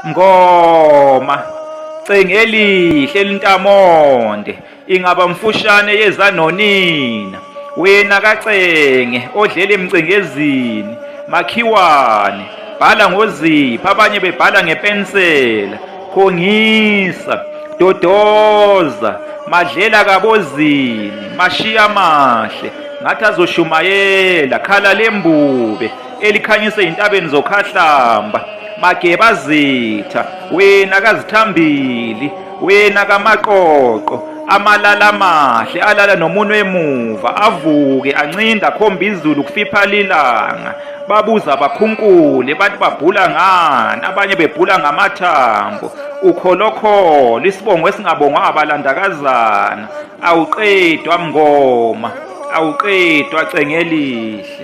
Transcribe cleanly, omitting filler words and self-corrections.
Mngoma, cengelihle lintamonde, ingaba mfushane yezanonina. Wena kacenge, odlele emcengezini, makhiwane, bhala ngozipho, abanye bebhala ngepensela. Khongisa, dodoza, madlela kabozini, mashiya mahle, ngathi azoshumayela, khala lembube, elikhanyise intabeni zokhahlamba. Mageba zitha, wena kazithambili, wena kamaqoqo, amalala amahle alala nomunwe emuva, avuke ancinda akhomba izulu kufipha lilanga. Babuza bakhunkule bathi babhula ngani, abanye bebhula ngamathambo. Ukholokholo, isibongo esingabongwa abalandakazana. Awuqedwa Mngoma, awuqedwa cengelihle.